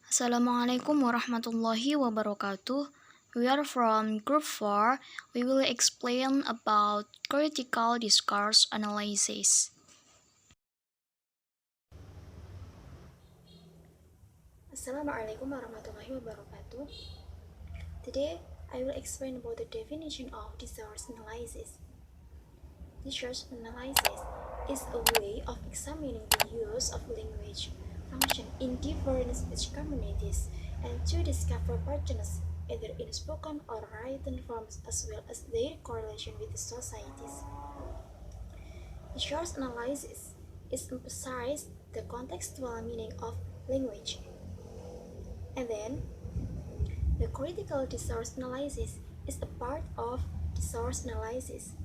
Assalamualaikum warahmatullahi wabarakatuh. We are from Group 4. We will explain about critical discourse analysis. Assalamualaikum warahmatullahi wabarakatuh. Today, I will explain about the definition of discourse analysis. Discourse analysis is a way of examining the use of language function in different speech communities and to discover patterns either in spoken or written forms as well as their correlation with the societies. Discourse analysis is emphasized the contextual meaning of language. And then, the critical discourse analysis is a part of discourse analysis.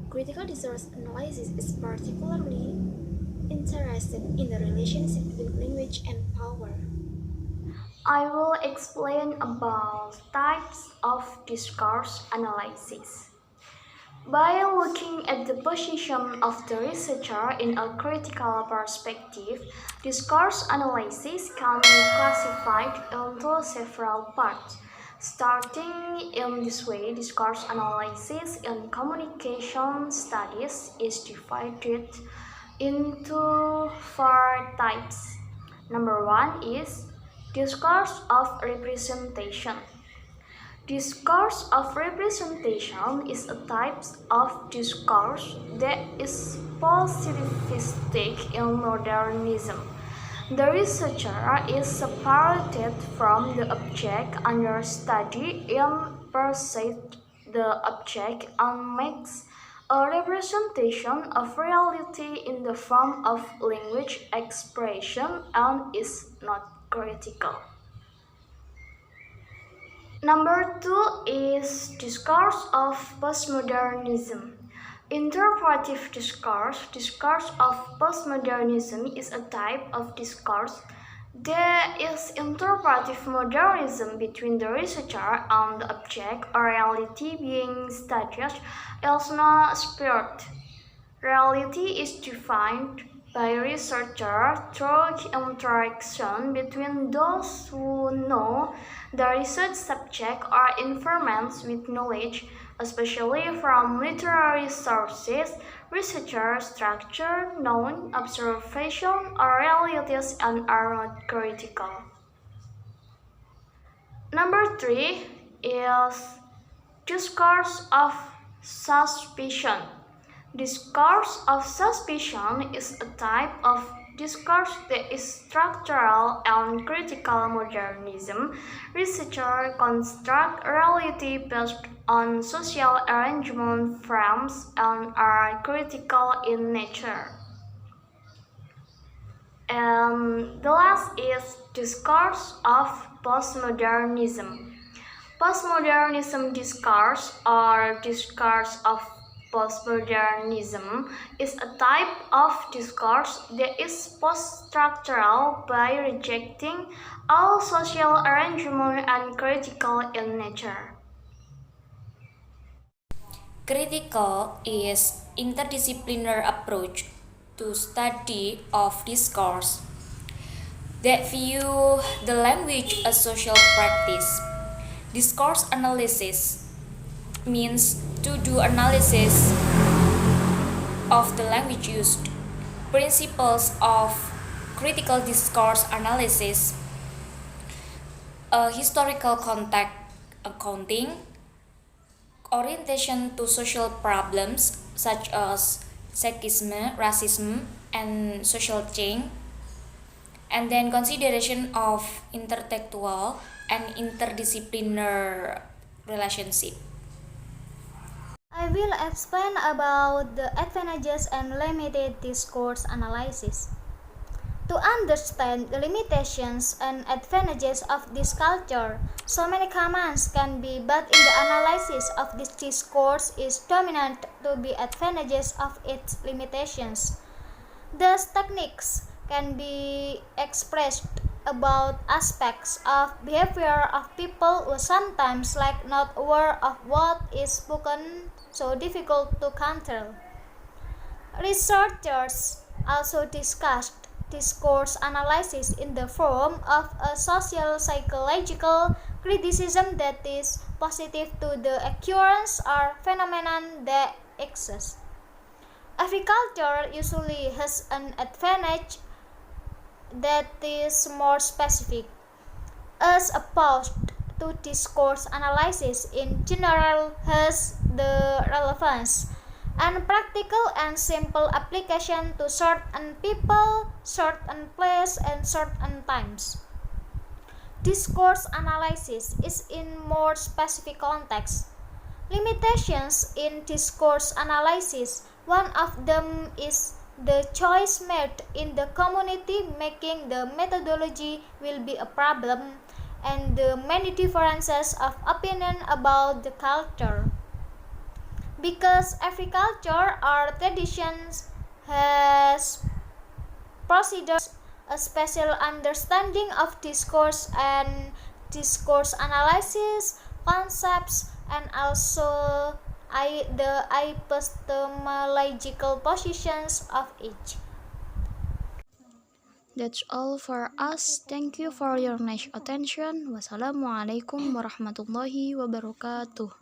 Critical discourse analysis is particularly interested in the relationship between language and power. I will explain about types of discourse analysis. By looking at the position of the researcher in a critical perspective, discourse analysis can be classified into several parts. Starting in this way, discourse analysis in communication studies is divided into four types. Number one is discourse of representation. Discourse of representation is a type of discourse that is positivistic in modernism. The researcher is separated from the object under study and perceives the object and makes a representation of reality in the form of language expression and is not critical. Number two is discourse of postmodernism. Interpretive discourse of postmodernism is a type of discourse that is interpretive modernism between the researcher and the object or reality being studied as not spirit. Reality is defined by researchers through interaction between those who know the research subject or informants with knowledge, especially from literary sources. Researchers structure known observation or realities and are not critical. Number three is discourse of suspicion. Discourse of suspicion is a type of discourse that is structural and critical modernism. Researchers construct reality based on social arrangement frames and are critical in nature. And the last is discourse of postmodernism. Postmodernism discourse or discourse of postmodernism is a type of discourse that is post-structural by rejecting all social arrangement and critical in nature. Critical is interdisciplinary approach to study of discourse that view the language as social practice. Discourse analysis means to do analysis of the language used. Principles of critical discourse analysis: historical context accounting, orientation to social problems such as sexism, racism, and social change, and then consideration of intertextual and interdisciplinary relationship. I will explain about the advantages and limited discourse analysis. To understand the limitations and advantages of this culture, so many comments can be, but in the analysis of this discourse is dominant to be advantages of its limitations. Thus, techniques can be expressed about aspects of behavior of people who sometimes like not aware of what is spoken, so difficult to counter. Researchers also discussed discourse analysis in the form of a social psychological criticism that is positive to the occurrence or phenomenon that exists. Every culture usually has an advantage that is more specific, as opposed to discourse analysis in general has the relevance and practical and simple application to certain people, certain place, and certain times. Discourse analysis is in more specific context. Limitations in discourse analysis, one of them is the choice made in the community making the methodology will be a problem, and the many differences of opinion about the culture. Because every culture or traditions has procedures, a special understanding of discourse and discourse analysis concepts, and also the epistemological positions of each. That's all for us. Thank you for your nice attention. Wassalamualaikum warahmatullahi wabarakatuh.